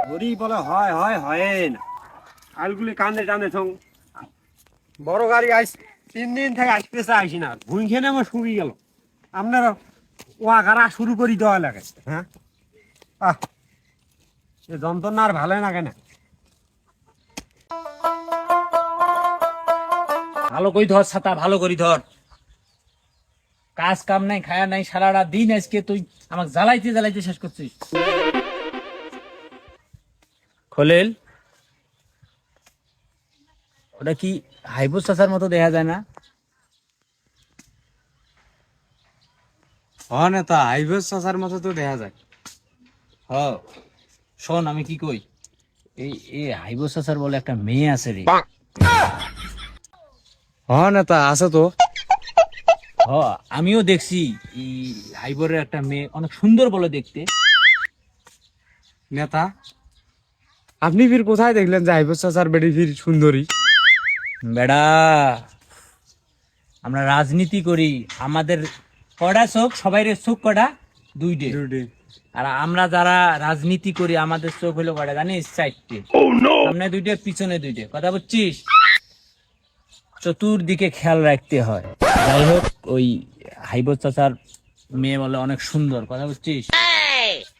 ঘুরি বলে হয় হয় হয় না, আলগুলি কান্দে টান্দে সং বড় গাড়ি আইস 3 দিন থেকে আসতেছে, আইসি না, ভুঁই খেয়ে আমার শুকিয়ে গেল। আপনারা ওয়া গাড়া শুরু করি দেওয়া লাগে। হ্যাঁ, আহ এ যন্ত্রণা আর ভালো লাগে না। ভালো করে ধর ছাতা, ভালো করে ধর। কাজ কাম নাই, খায়া নাই, সারাটা দিন আজকে তুই আমাকে জ্বালাইতে জ্বালাইতে শেষ করছিস। খলিল, ওটা কি হাইবুস চাচার মতো দেখা যায় না? হ নেতা, হাইবেস চাচার মতো তো দেখা যায়। হ, শোন আমি কি কই, এই এই হাইবুস চাচার বলে একটা মেয়ে আছে রে। হ নেতা, আছে তো। হ, আমিও দেখছি এই হাইবরের একটা মেয়ে অনেক সুন্দর বলে দেখতে। নেতা, আপনি ফির কোথায় দেখলেন যে হাইবেস চাচার বেটি ফির সুন্দরী? বেড়া, আমরা রাজনীতি করি, আমাদের কটা চোখ, সবাই চোখ কটা? দুইটে। আর আমরা যারা রাজনীতি করি আমাদের চোখ হলো কটা জানিস? 4টে। সামনে 2টে, পিছনে 2টে। কথা বুঝছিস? চতুর্দিকে খেয়াল রাখতে হয়। যাই হোক, ওই হাইবর চাচার মেয়ে বলে অনেক সুন্দর। কথা বুঝছিস?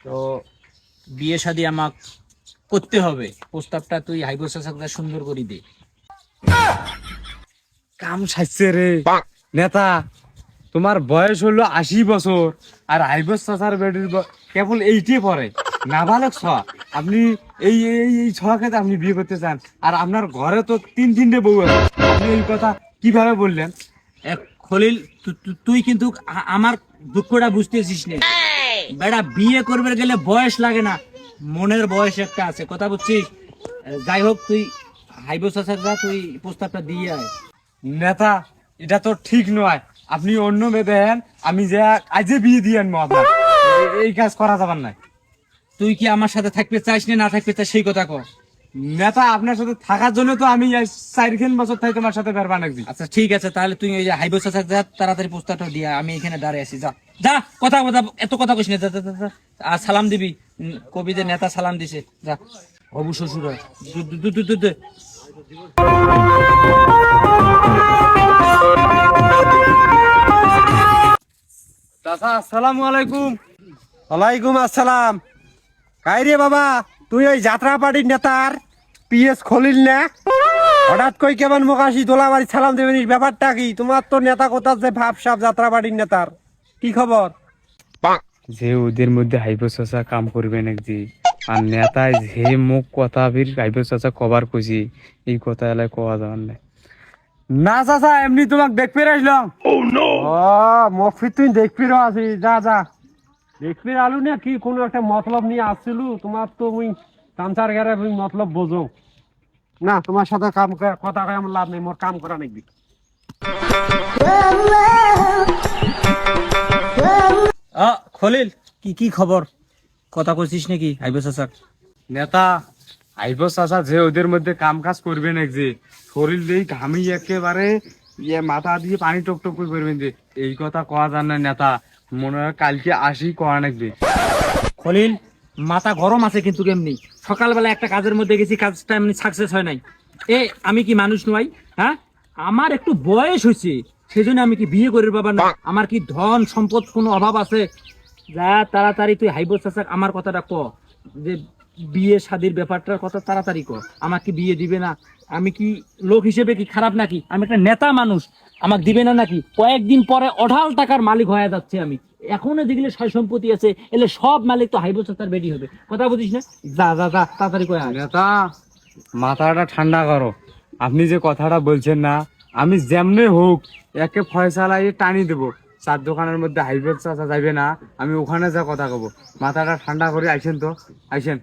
তো বিয়ে শাদী আমাক করতে হবে, প্রস্তাবটা তুই হাইবর চাচাকে সুন্দর করে দে। কাম সাজছে রে নেতা, তোমার বয়স হলো 80 বছর, আর হাইবেস চাচার বেটির কেবল 80 পরে, নাবালক ছোঁয়া। আপনি এই এই এই ছোঁয়াকে আপনি বিয়ে করতে চান, আর আপনার ঘরে তো 3-3টে বউ আছে, আপনি এই কথা কিভাবে বললেন? খলিল, তুই কিন্তু আমার দুঃখটা বুঝতেছিস না। বেটা, বিয়ে করবে গেলে বয়স লাগে না, মনের বয়স একটা আছে। কথা বুঝছিস? যাই হোক, তুই হাইবো চাচার যা, তুই প্রস্তাবটা দিয়ে আয়। নেতা, এটা তো ঠিক নয়। আপনি অন্য মেয়ে দেন, আমি যে আজে বিয়ে দিয়ে আনবো আপনার। এই কাজ করা যাবার নাই। তুই কি আমার সাথে থাকতে চাইস না থাকতে চাস সেই কথা কর। নেতা, আপনার সাথে থাকার জন্য তো আমি 4-5 বছর থাকি তোমার সাথে বের বানাচ্ছি। আচ্ছা ঠিক আছে, তাহলে তুই ওই যে হাইবো চাচার যা, তাড়াতাড়ি প্রস্তাবটা দিয়ে আয়। আমি এখানে দাঁড়িয়ে আছি, যা যা, কথা কথা এত কথা কইস না, যা যা, যা, যা। আর সালাম দিবি, কবিদের নেতা সালাম দিছে, যা। হবু শ্বশুর হয়, দে। চাচা, আসসালামু আলাইকুম। ওয়ালাইকুম আসসালাম। কাই রে বাবা, তুই ওই যাত্রা পার্টির নেতার পিএস খলিল না? হঠাৎ কই কেমন মোকাশি দোলা বাড়ি সালাম দেবেন, ব্যাপারটা কি? তোমার তো নেতা কোথার যে ভাবসাব যাত্রা পার্টির নেতার, কি খবর? যে ওদের মধ্যে হাইবো চাচা কাম করবে নাকি, আর নেতায় যে মুখ কথা ফির হাইবো চাচা কবার কইছি, এই কথা এলাই কওয়া যাবার নাই। না চাচা, এমনি তোমাক দেখতে আসলাম। ও মফির তুই দেখবি আছি, যা যা দেখবি আলু না কি কোনো একটা মতলব নিয়ে আসছিল, তোমার তো মুই কামচার গেরে মতলব বোঝো না। তোমার সাথে কাম কথা কয় আমার লাভ নেই, মোর কাম করা নাকি। খলিল, কি কি খবর? কথা কইছিস নাকি হাইবো চাচার? নেতা, আইবো চাচা যে ওদের মধ্যে কাম কাজ করবে নাকি, যে শরীর দিয়ে ঘামি একেবারে মাথা দিয়ে পানি টপ টপ করে করবেন, যে এই কথা কওয়া যান না নেতা। মনে হয় কালকে আসি করা নাকি। খলিল, মাথা গরম আছে কিন্তু কেমনি? সকালবেলা একটা কাজের মধ্যে গেছি, কাজটা এমনি সাকসেস হয় নাই। আমি কি মানুষ নই? হ্যাঁ, আমার একটু বয়স হয়েছে, সেজন্য আমি কি বিয়ে করির বাবা না? আমার কি ধন সম্পদ কোনো অভাব আছে? যা তাড়াতাড়ি তুই হাইবো চাচা আমার কথাটা ক, যে বিয়ে শাদির ব্যাপারটার কথা তাড়াতাড়ি ক। আমাকে বিয়ে দিবে না? আমি কি লোক হিসেবে কি খারাপ নাকি? আমি একটা নেতা মানুষ, আমাকে দিবে না নাকি? কয়েকদিন পরে অঢাল টাকার মালিক হয়ে যাচ্ছে আমি। এখনো যেগুলো সয় সম্পত্তি আছে, এলে সব মালিক তো হাইবো চাচার বেটি হবে। কথা বুঝিস না? যা যা যা, তাড়াতাড়ি কয় আয়। নেতা, মাথাটা ঠান্ডা করো। আপনি যে কথাটা বলছেন না, আমি যেমনে হোক একে ফয়সালাই টানি দেবো। 4 দোকানের মধ্যে হাইব্রিড চাচা যাবে না, আমি ওখানে যা কথা কব। মাথাটা ঠান্ডা করে আইসেন তো, আইসেন।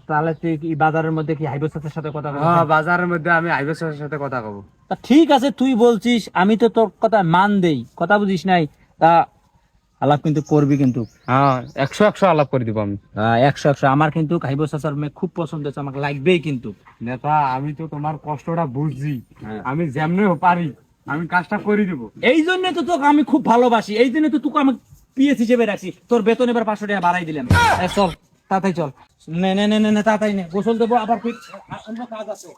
তাহলে তুই কি বাজারের মধ্যে কি হাইবো চাচার সাথে কথা বলবি? হ্যাঁ, বাজারের মধ্যে আমি হাইব্রিড চাচার সাথে কথা কব। তা ঠিক আছে, তুই বলছিস, আমি তো তোর কথা মান দেই। কথা বুঝিস নাই? তা আলাপ কিন্তু করবি কিন্তু। হ্যাঁ, 100 আলাপ করে দিব আমি। 100 আমার কিন্তু হাইবো চাচার মেয়ে খুব পছন্দ হচ্ছে, আমাকে লাগবেই কিন্তু। নেতা, আমি তো তোমার কষ্টটা বুঝছি, হ্যাঁ। আমি যেমনে পারি আমি কাজটা করে দিব। এই জন্য তো তোকে আমি খুব ভালোবাসি, এই জন্য তো তোকে আমি পিএস হিসেবে রাখছি। তোর বেতন এবার 500 টাকা বাড়াই দিলাম। চল তাড়াতাড়ি চল। নে নে নে নে নে, তাড়াতাড়ি নে, গোসল দেবো আবার অন্য কাজ আছে।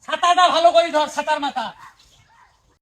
ছাতাটা ভালো করে ধর, ছাতার মাথা।